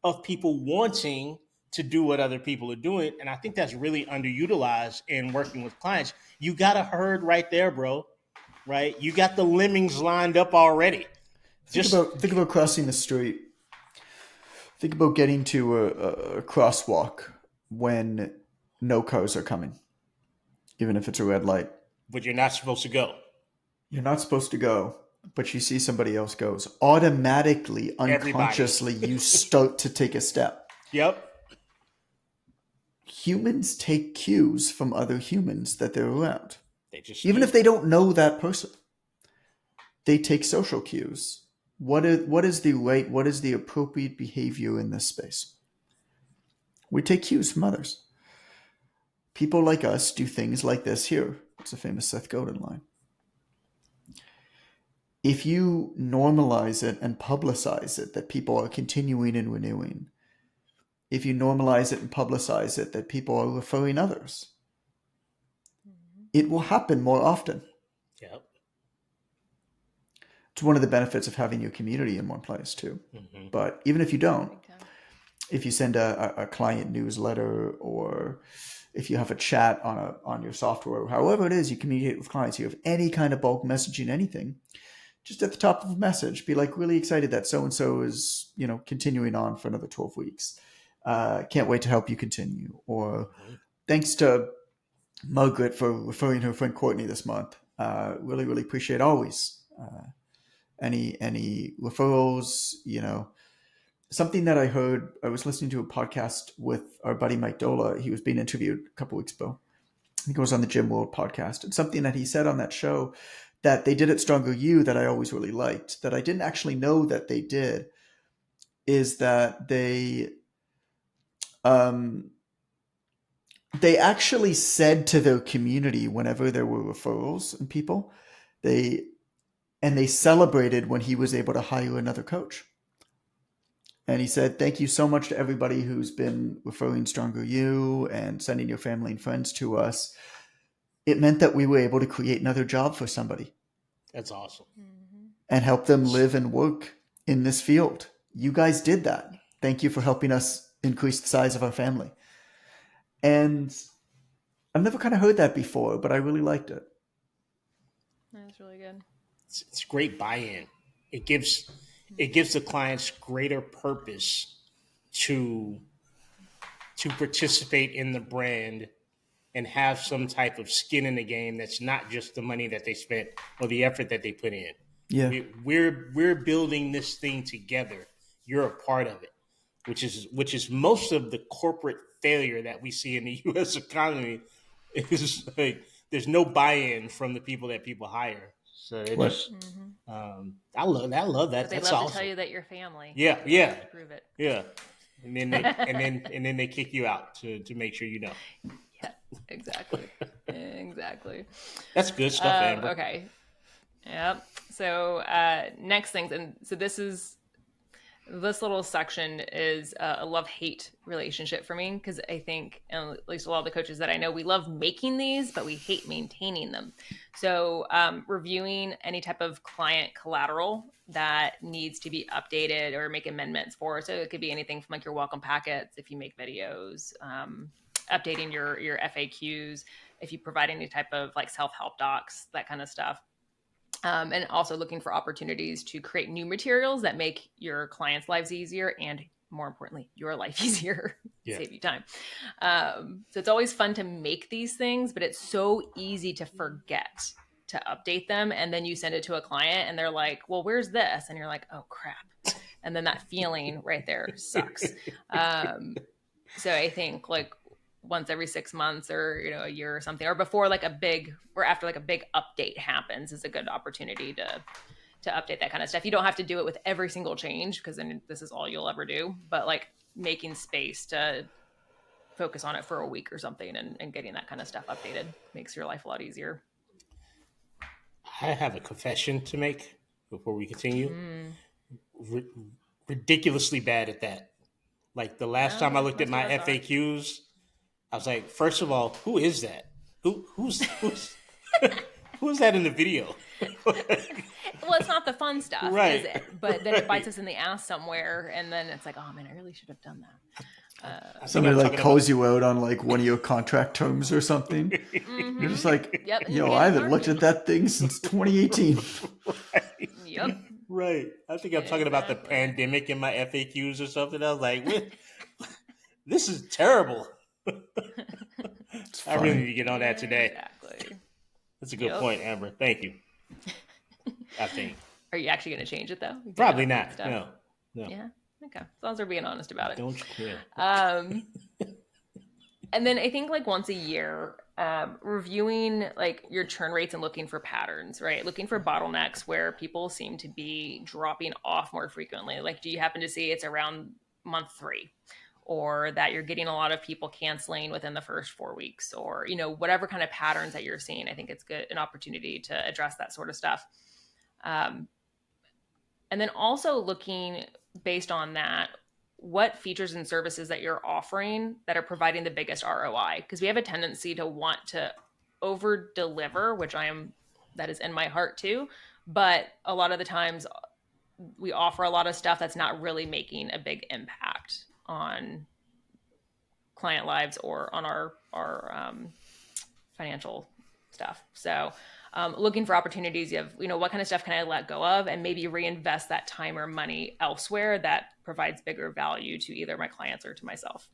of people wanting to do what other people are doing. And I think that's really underutilized in working with clients. You got a herd right there, bro. Right? You got the lemmings lined up already. Think about crossing the street. Think about getting to a crosswalk when no cars are coming, even if it's a red light. But you're not supposed to go. You're not supposed to go, but you see somebody else goes. Automatically, unconsciously, you start to take a step. Yep. Humans take cues from other humans that they're around. Even do. If they don't know that person, they take social cues. What is the appropriate behavior in this space? We take cues from others. People like us do things like this here. It's a famous Seth Godin line. If you normalize it and publicize it that people are continuing and renewing, if you normalize it and publicize it that people are referring others, it will happen more often. Yep. It's one of the benefits of having your community in one place too. But even if you don't, if you send a client newsletter or if you have a chat on your software, however it is you communicate with clients, you have any kind of bulk messaging, anything, just at the top of a message, be like, really excited that so-and-so is, continuing on for another 12 weeks. Can't wait to help you continue. Or thanks to Margaret for referring her friend Courtney this month. Really, really appreciate always any referrals, Something that I heard, I was listening to a podcast with our buddy Mike Dola. He was being interviewed a couple weeks ago. He goes on the Gym World podcast. And something that he said on that show that they did at Stronger You that I always really liked, that I didn't actually know that they did, is that they actually said to their community whenever there were referrals and people, they celebrated when he was able to hire another coach. And he said, thank you so much to everybody who's been referring Stronger You and sending your family and friends to us. It meant that we were able to create another job for somebody. That's awesome. and help them live and work in this field. You guys did that. Thank you for helping us increase the size of our family. And I've never kind of heard that before, but I really liked it. That's really good. It's great buy-in. It gives the clients greater purpose to participate in the brand and have some type of skin in the game that's not just the money that they spent or the effort that they put in. Yeah. We're building this thing together. You're a part of it, which is most of the corporate failure that we see in the U.S. economy. Is like there's no buy-in from the people that people hire. So it just, I love that. But they That's love awesome. to tell you that you're family. Yeah. To prove it. Yeah. And then they kick you out to make sure you know. Yeah, exactly. Exactly. That's good stuff, Amber. Okay. Yep. So next things, and so this little section is a love-hate relationship for me, because I think, and at least a lot of the coaches that I know, we love making these, but we hate maintaining them. So reviewing any type of client collateral that needs to be updated or make amendments for. So it could be anything from like your welcome packets, if you make videos, updating your FAQs, if you provide any type of like self-help docs, that kind of stuff. And also looking for opportunities to create new materials that make your clients' lives easier and, more importantly, your life easier, save you time. So it's always fun to make these things, but it's so easy to forget to update them. And then you send it to a client and they're like, well, where's this? And you're like, oh, crap. And then that feeling right there sucks. So I think like once every 6 months or a year or something, or before like a big or after like a big update happens, is a good opportunity to update that kind of stuff. You don't have to do it with every single change, because then this is all you'll ever do, but like making space to focus on it for a week or something and getting that kind of stuff updated makes your life a lot easier. I have a confession to make before we continue. Ridiculously bad at that. Like the last time I looked at my FAQs, I was like, first of all, who is that? Who's who's that in the video? Well, it's not the fun stuff, right? Is it? But then it bites us in the ass somewhere, and then it's like, oh man, I really should have done that. Somebody like calls you out on like one of your contract terms or something. You're just like, I haven't looked at that thing since 2018. Right. Yep. Right. I think I'm talking about the pandemic in my FAQs or something. I was like, this is terrible. I really need to get on that today. Exactly. That's a good point, Amber. Thank you. I think. Are you actually going to change it though? Probably not. No. Yeah. Okay. As long as they're being honest about it. Don't you? And then I think like once a year, reviewing like your churn rates and looking for patterns, right? Looking for bottlenecks where people seem to be dropping off more frequently. Like, do you happen to see it's around month 3? Or that you're getting a lot of people canceling within the first 4 weeks, or, whatever kind of patterns that you're seeing. I think it's an opportunity to address that sort of stuff. And then also looking based on that, what features and services that you're offering that are providing the biggest ROI. Because we have a tendency to want to over deliver, that is in my heart too. But a lot of the times we offer a lot of stuff that's not really making a big impact on client lives or on our financial stuff. So looking for opportunities of, what kind of stuff can I let go of and maybe reinvest that time or money elsewhere that provides bigger value to either my clients or to myself.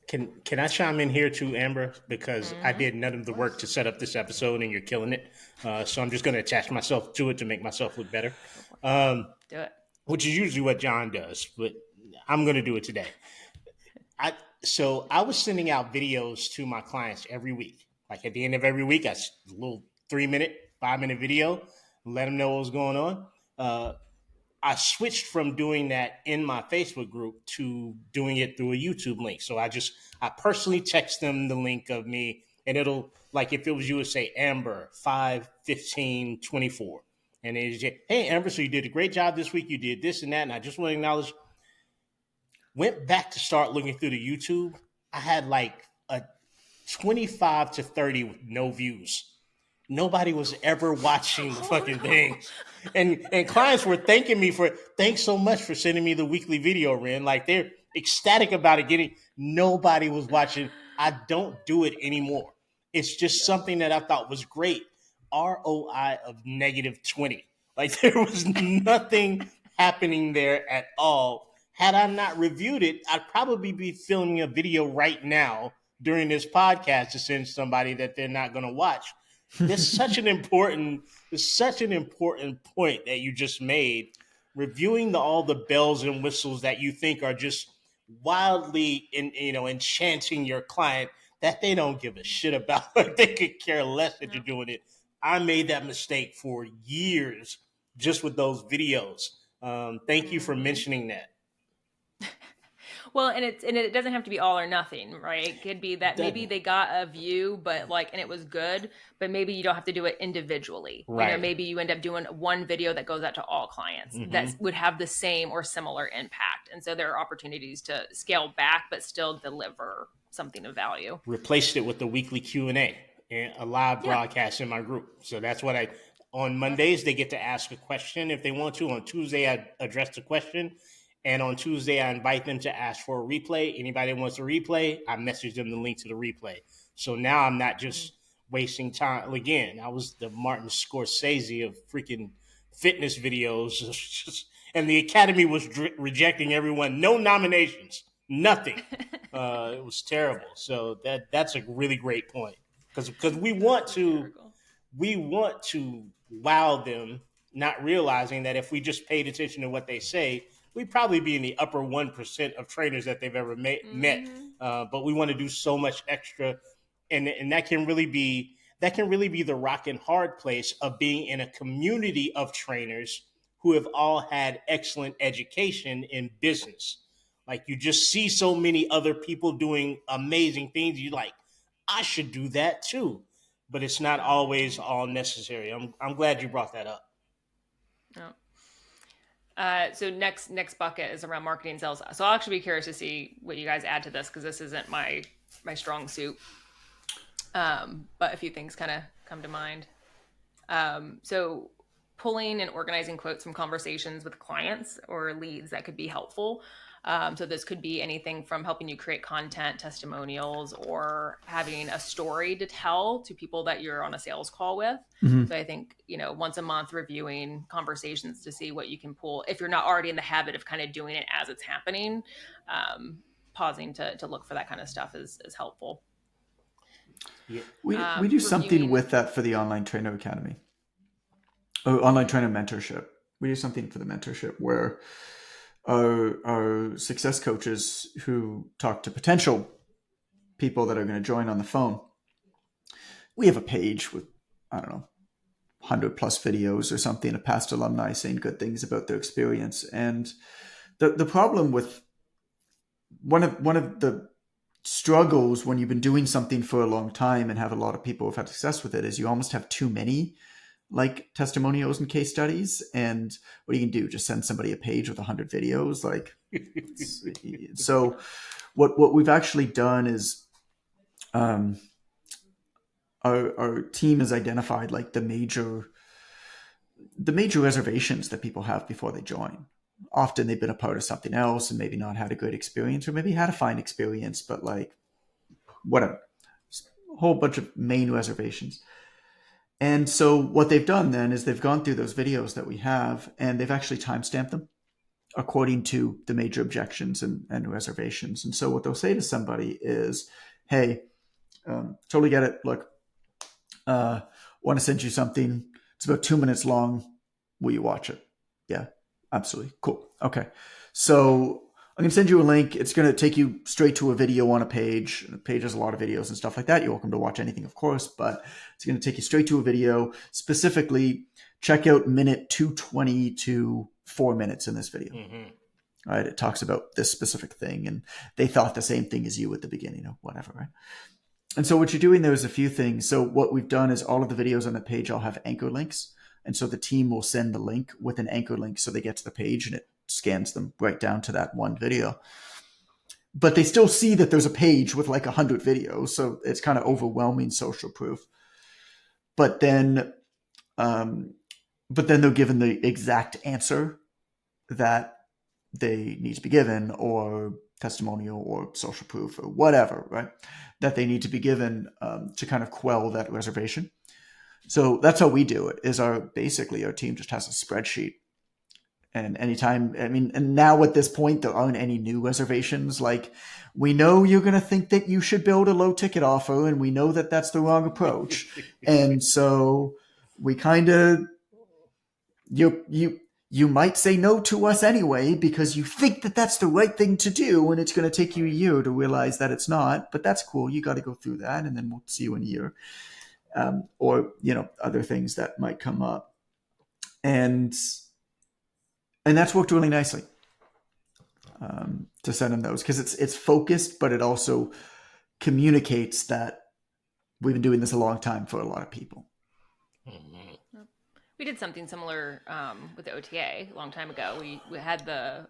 Can I chime in here too, Amber? Because I did none of the work to set up this episode and you're killing it. So I'm just going to attach myself to it to make myself look better. Do it. Which is usually what John does, but I'm going to do it today. So I was sending out videos to my clients every week. Like at the end of every week, a little 3-minute, 5-minute video, let them know what was going on. I switched from doing that in my Facebook group to doing it through a YouTube link. So I personally text them the link of me, and it'll, like if it was you, would say Amber 5/15/24. And it's just, hey, Amber, so you did a great job this week. You did this and that. And I just want to acknowledge, went back to start looking through the YouTube. I had like a 25 to 30 with no views. nobody was ever watching the fucking things. And clients were thanking me for, thanks so much for sending me the weekly video, Ren. Like, they're ecstatic about it. Nobody was watching. I don't do it anymore. It's just something that I thought was great. ROI of -20. Like, there was nothing happening there at all. Had I not reviewed it, I'd probably be filming a video right now during this podcast to send somebody that they're not going to watch. This is such an important, it's such an important point that you just made. Reviewing all the bells and whistles that you think are just wildly enchanting your client that they don't give a shit about. Like, they could care less that you're doing it. I made that mistake for years just with those videos. Thank you for mentioning that. Well, and it doesn't have to be all or nothing, right? It could be that maybe they got a view, but and it was good, but maybe you don't have to do it individually. Right. Maybe you end up doing one video that goes out to all clients that would have the same or similar impact. And so there are opportunities to scale back, but still deliver something of value. Replaced it with the weekly Q&A and a live broadcast in my group. So that's what on Mondays, they get to ask a question if they want to. On Tuesday, I address the question. And on Tuesday, I invite them to ask for a replay. Anybody that wants a replay, I message them the link to the replay. So now I'm not just wasting time. Again, I was the Martin Scorsese of freaking fitness videos. And the Academy was rejecting everyone. No nominations, nothing. It was terrible. So that's a really great point. Because we want to wow them, not realizing that if we just paid attention to what they say, we'd probably be in the upper 1% of trainers that they've ever met. But we want to do so much extra. And that can really be the rock and hard place of being in a community of trainers who have all had excellent education in business. Like, you just see so many other people doing amazing things. You're like, I should do that too. But it's not always all necessary. I'm glad you brought that up. So next bucket is around marketing and sales. So I'll actually be curious to see what you guys add to this, because this isn't my strong suit. But a few things kind of come to mind. So pulling and organizing quotes from conversations with clients or leads that could be helpful. So this could be anything from helping you create content, testimonials, or having a story to tell to people that you're on a sales call with. So I think, once a month, reviewing conversations to see what you can pull. If you're not already in the habit of kind of doing it as it's happening, pausing to look for that kind of stuff is helpful. Yeah. We do something with that for the Online Trainer Academy. Online Trainer Mentorship. We do something for the mentorship where our success coaches who talk to potential people that are going to join on the phone, we have a page with, 100 plus videos or something of past alumni saying good things about their experience. And the problem with one of the struggles when you've been doing something for a long time and have a lot of people who've had success with it is you almost have too many testimonials and case studies. And what you can do, just send somebody a page with 100 videos. So what we've actually done is our team has identified the major reservations that people have before they join. Often they've been a part of something else and maybe not had a great experience, or maybe had a fine experience, but whatever, a whole bunch of main reservations. And so what they've done then is they've gone through those videos that we have, and they've actually timestamped them according to the major objections and reservations. And so what they'll say to somebody is, hey, totally get it. Look, want to send you something. It's about 2 minutes long. Will you watch it? Yeah, absolutely. Cool. Okay. So I'm going to send you a link. It's going to take you straight to a video on a page. And the page has a lot of videos and stuff like that. You're welcome to watch anything, of course, but it's going to take you straight to a video. Specifically, check out minute 220 to 4 minutes in this video. All right. It talks about this specific thing, and they thought the same thing as you at the beginning, whatever, right? And so what you're doing there is a few things. So what we've done is all of the videos on the page all have anchor links. And so the team will send the link with an anchor link so they get to the page and it scans them right down to that one video. But they still see that there's a page with 100 videos. So it's kind of overwhelming social proof. but then um, they're given the exact answer that they need to be given, or testimonial or social proof or whatever, right? That they need to be given to kind of quell that reservation. So that's how we do it. Is our team just has a spreadsheet, and anytime, I mean, and now at this point there aren't any new reservations. Like, we know you're going to think that you should build a low ticket offer, and we know that that's the wrong approach, and so we kind of you might say no to us anyway because you think that that's the right thing to do, and it's going to take you a year to realize that it's not. But that's cool. You got to go through that, and then we'll see you in a year, or other things that might come up, and that's worked really nicely to send them those, because it's focused, but it also communicates that we've been doing this a long time for a lot of people. We did something similar with the OTA a long time ago. We had the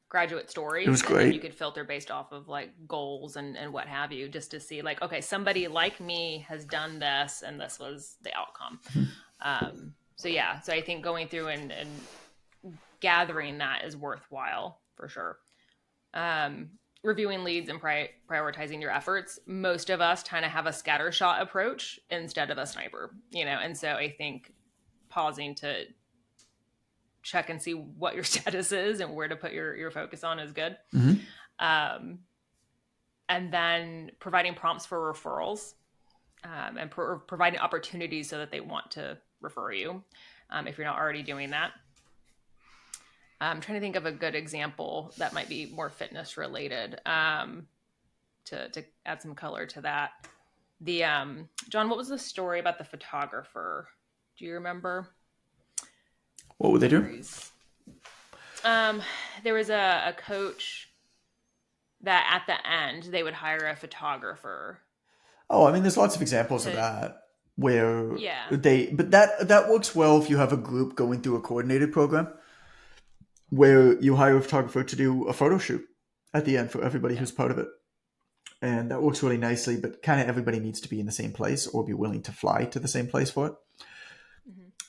graduate stories. It was great. And you could filter based off of like goals and what have you, just to see like, okay, somebody like me has done this and this was the outcome. So I think going through and gathering that is worthwhile for sure. Reviewing leads and prioritizing your efforts. Most of us kind of have a scattershot approach instead of a sniper, and so I think pausing to check and see what your status is and where to put your focus on is good. And then providing prompts for referrals, and providing opportunities so that they want to refer you, if you're not already doing that. I'm trying to think of a good example that might be more fitness related, to add some color to that. The John, what was the story about the photographer? Do you remember? What would they do? There was a coach that at the end they would hire a photographer. Oh, I mean, there's lots of examples of that where but that works well if you have a group going through a coordinated program where you hire a photographer to do a photo shoot at the end for everybody who's part of it. And that works really nicely, but kind of everybody needs to be in the same place or be willing to fly to the same place for it.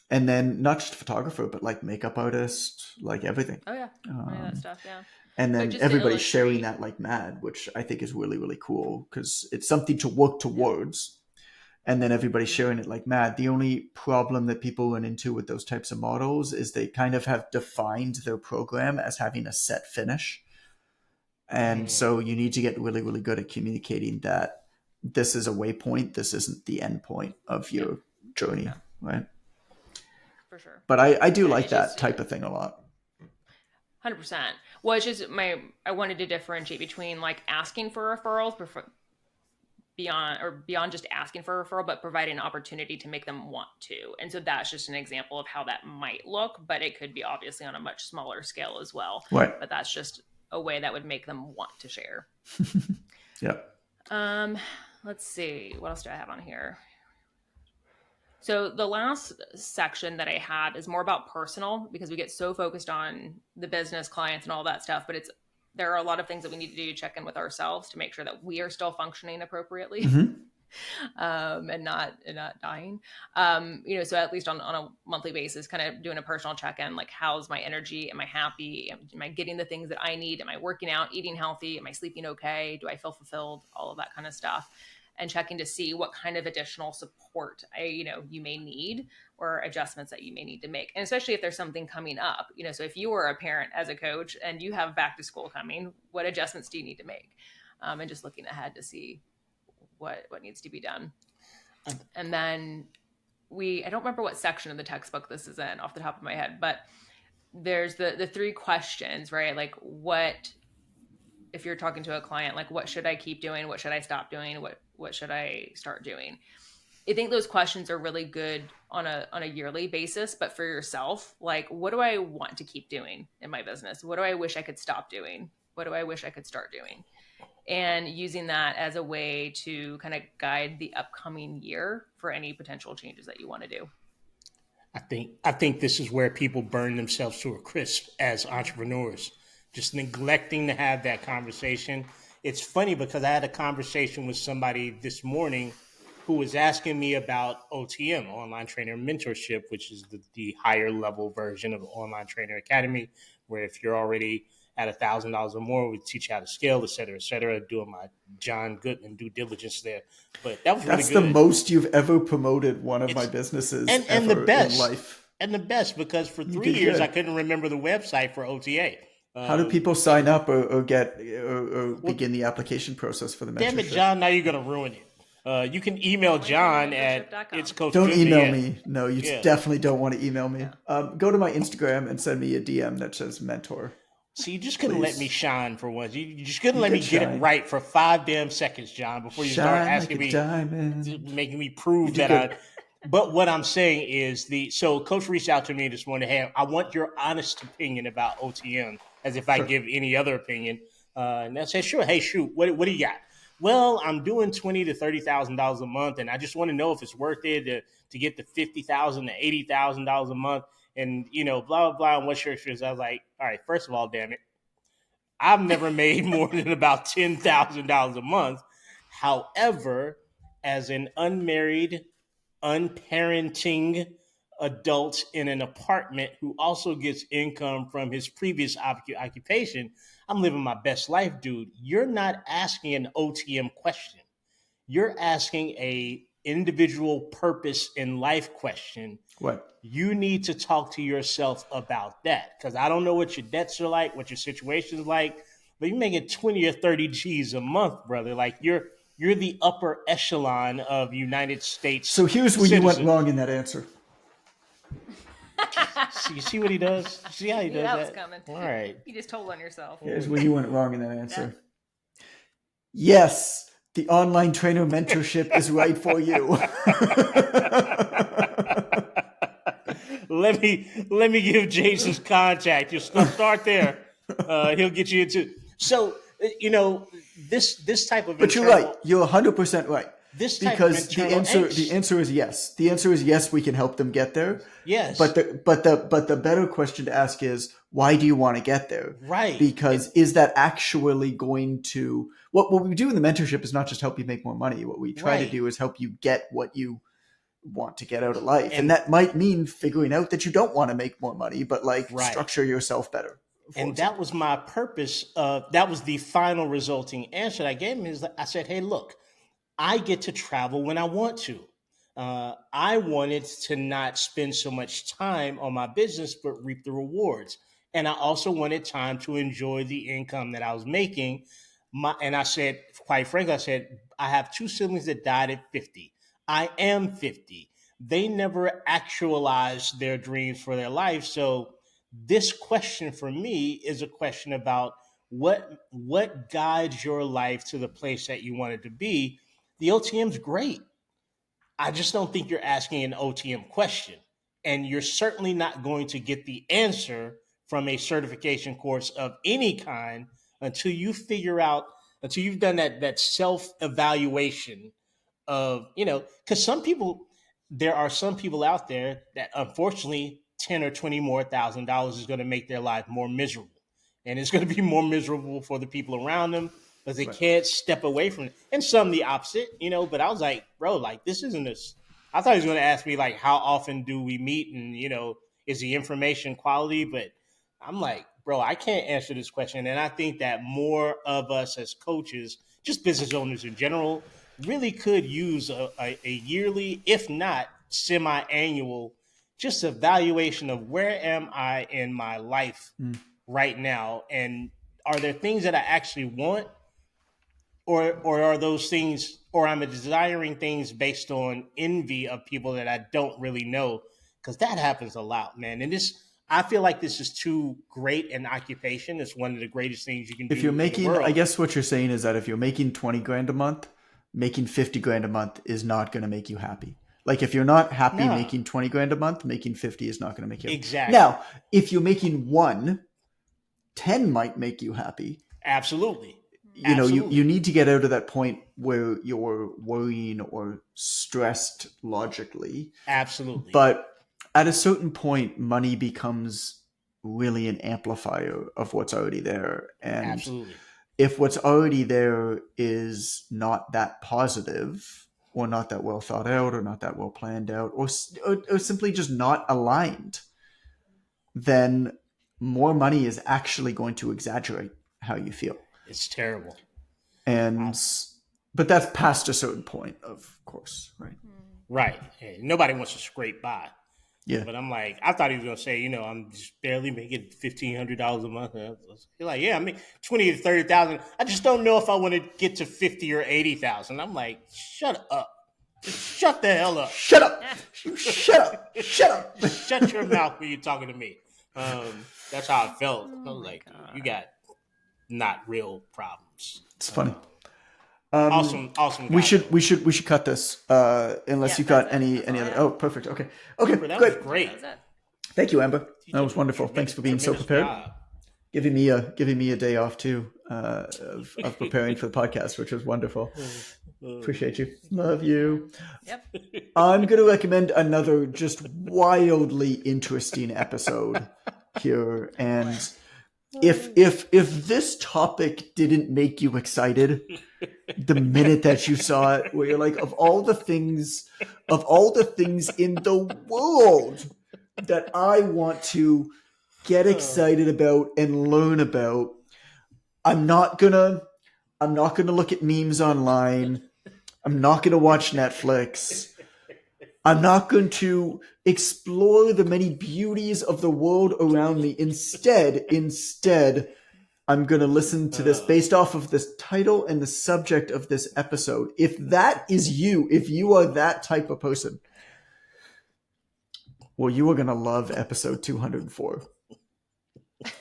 And then not just a photographer, but like makeup artist, like everything. Oh yeah, that stuff, yeah. And then everybody's sharing that like mad, which I think is really, really cool because it's something to work towards. And then everybody's sharing it like mad. The only problem that people run into with those types of models is they kind of have defined their program as having a set finish. And so you need to get really, really good at communicating that this is a waypoint. This isn't the end point of your journey, right? For sure. But I do like that type of thing a lot. 100%. Well, it's just I wanted to differentiate between like asking for referrals beyond just asking for a referral, but providing an opportunity to make them want to. And so that's just an example of how that might look, but it could be obviously on a much smaller scale as well. Right. But that's just a way that would make them want to share. Yeah. Let's see. What else do I have on here? So the last section that I had is more about personal, because we get so focused on the business clients and all that stuff, but there are a lot of things that we need to do to check in with ourselves to make sure that we are still functioning appropriately. And not dying. So at least on a monthly basis, kind of doing a personal check-in, like how's my energy? Am I happy? Am I getting the things that I need? Am I working out, eating healthy? Am I sleeping okay? Do I feel fulfilled? All of that kind of stuff. And checking to see what kind of additional support you may need, or adjustments that you may need to make. And especially if there's something coming up, so if you were a parent as a coach and you have back to school coming, what adjustments do you need to make? And just looking ahead to see what needs to be done. And then I don't remember what section of the textbook this is in off the top of my head, but there's the 3 questions, right? Like if you're talking to a client, like what should I keep doing? What should I stop doing? What should I start doing? I think those questions are really good on a yearly basis, but for yourself, like, what do I want to keep doing in my business? What do I wish I could stop doing? What do I wish I could start doing? And using that as a way to kind of guide the upcoming year for any potential changes that you want to do. I think this is where people burn themselves to a crisp as entrepreneurs, just neglecting to have that conversation. It's funny because I had a conversation with somebody this morning who was asking me about OTM, Online Trainer Mentorship, which is the higher level version of Online Trainer Academy, where if you're already at $1,000 or more, we teach you how to scale, et cetera, doing my John Goodman due diligence there. But that was really That's the good. most you've ever promoted one of my It's businesses and the ever in best. life. And the best because for You 3 years I did good. couldn't remember the website for OTA. How do people And sign up or get or well, begin the application process for the damn it, mentorship? John! Now you're gonna ruin it. You can email John at it's onlinetrainermentorship.com. Coach Don't Judah. email Yeah, me. No, you yeah. definitely don't want to email me. Yeah. Go to my Instagram and send me a DM that says mentor, So you just couldn't let me please. shine for once. You just couldn't You let me could get it shine. right for 5 damn seconds, John, before you start Shine like asking a me, diamond. making me You prove did that I. good. But what I'm saying is so Coach reached out to me this morning. Hey, I want your honest opinion about OTM, as if I Sure. give any other opinion. And I said, sure. Hey, shoot, what do you got? Well, I'm doing $20,000 to $30,000 a month, and I just want to know if it's worth it to get to $50,000 to $80,000 a month, and blah blah blah. And what's your experience? I was like, all right, first of all, damn it, I've never made more than about $10,000 a month. However, as an unmarried, unparenting adult in an apartment who also gets income from his previous occupation, I'm living my best life, dude. You're not asking an OTM question. You're asking a individual purpose in life question. What? You need to talk to yourself about that, because I don't know what your debts are like, what your situation is like, but you're making 20 or 30 G's a month, brother. Like you're the upper echelon of United So States here's where you went citizens. wrong in that answer. See, you see what he does? See how he Knew does that was that? coming. All right. You just told on yourself. Here's where you went wrong in that answer. Yeah. Yes, the online trainer mentorship is right for you. let me give Jason's contact. You start there. He'll get you into. So this type of But you're right. internal You're 100% right. this type of Because the internal answer angst. is yes. The answer is yes, we can help them get there. Yes. But the better question to ask is, why do you want to get there? Right. Because is that actually going to what we do in the mentorship is not just help you make more money. What we try to Right. do is help you get what you want to get out of life. And And that might mean figuring out that you don't want to make more money, but like right. structure yourself better. And that was my purpose. That was the final resulting answer that I gave him. Is that I said, hey, look, I get to travel when I want to. I wanted to not spend so much time on my business, but reap the rewards. And I also wanted time to enjoy the income that I was making. And I said, quite frankly, I said, I have two siblings that died at 50. I am 50. They never actualized their dreams for their life. So this question for me is a question about what guides your life to the place that you want it to be. The OTM's great. I just don't think you're asking an OTM question. And you're certainly not going to get the answer from a certification course of any kind until you figure out, until you've done that self evaluation of, because there are some people out there that unfortunately 10 or 20 more $1,000 is going to make their life more miserable. And it's going to be more miserable for the people around them because they Right. can't step away from it. And some the opposite, but I was like, bro, like this isn't this. I thought he was going to ask me like, how often do we meet? And, is the information quality? But I'm like, bro, I can't answer this question. And I think that more of us as coaches, just business owners in general, really could use a yearly, if not semi-annual, just evaluation of where am I in my life Mm. right now, and are there things that I actually want, or are those things, or I'm desiring things based on envy of people that I don't really know, because that happens a lot, man. And I feel like this is too great an occupation. It's one of the greatest things you can If you're do in the making, I world. guess what you're saying is that if you're making 20 grand a month, making 50 grand a month is not going to make you happy. Like if you're not happy Nah, making 20 grand a month, making 50 is not going to make you happy. exactly. Now, if you're making 10 might make you happy. Absolutely. You Absolutely. need to get out of that point where you're worrying or stressed logically. Absolutely. But at a certain point, money becomes really an amplifier of what's already there. And Absolutely. if what's already there is not that positive, not that well thought out, or not that well planned out, or simply just not aligned, then more money is actually going to exaggerate how you feel. It's terrible. And but that's past a certain point, of course, right? Right. Hey, nobody wants to scrape by. Yeah. But I'm like, I thought he was gonna say, I'm just barely making $1,500 a month. He's like, yeah, I mean 20 to 30,000. I just don't know if I want to get to 50 or 80,000. I'm like, shut up. Just shut the hell up. Shut up. Shut up. Shut up. Just shut your mouth when you're talking to me. That's how I felt. I was like, dude, you got not real problems. It's funny. Awesome. We should cut this. Unless you've got any other. Oh, perfect. Okay. That Good. was great. Thank you, Amber. That was wonderful. Thanks for being so prepared. Giving me a day off too of preparing for the podcast, which was wonderful. Appreciate you. Love you. Yep. I'm going to recommend another just wildly interesting episode here, and if this topic didn't make you excited the minute that you saw it, where you're like, of all the things in the world that I want to get excited about and learn about, I'm not gonna look at memes online. I'm not gonna watch Netflix. I'm not going to explore the many beauties of the world around me. Instead, I'm going to listen to this based off of this title and the subject of this episode. If that is you, if you are that type of person, well, you are going to love episode 204.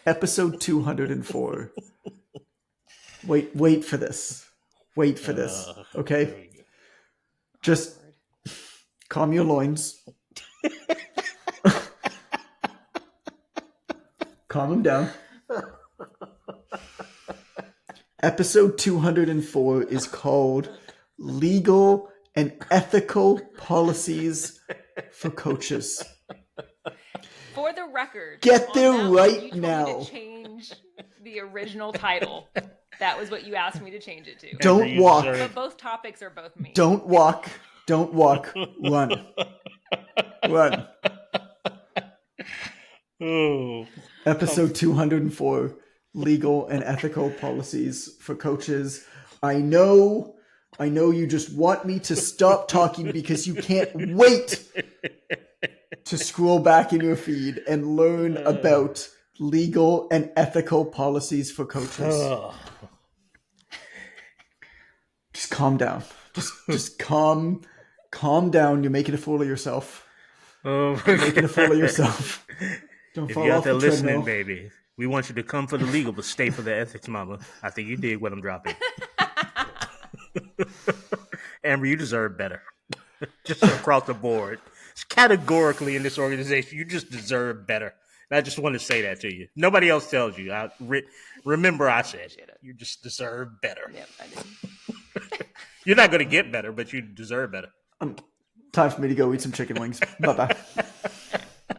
Episode 204. Wait for this. Wait for this. Okay? Just calm your loins. Calm them down. Episode 204 is called Legal and Ethical Policies for Coaches. For the record, get there right you told now. Me to change the original title. That was what you asked me to change it to. Don't walk. But both topics are both me. Don't walk. Run. Run. Oh. Episode 204, Legal and Ethical Policies for Coaches. I know you just want me to stop talking because you can't wait to scroll back in your feed and learn about legal and ethical policies for coaches. Just calm down. Just calm down. You're making a fool of yourself. You're making a fool of yourself. Don't if fall you're out off there the listening, treadmill. baby, we want you to come for the legal, but stay for the ethics, mama. I think you dig what I'm dropping. Amber, you deserve better. Just across the board. Categorically in this organization, you just deserve better. And I just want to say that to you. Nobody else tells you. Remember I said it. You just deserve better. Yep, I did. You're not going to get better, but you deserve better. Time for me to go eat some chicken wings. Bye-bye.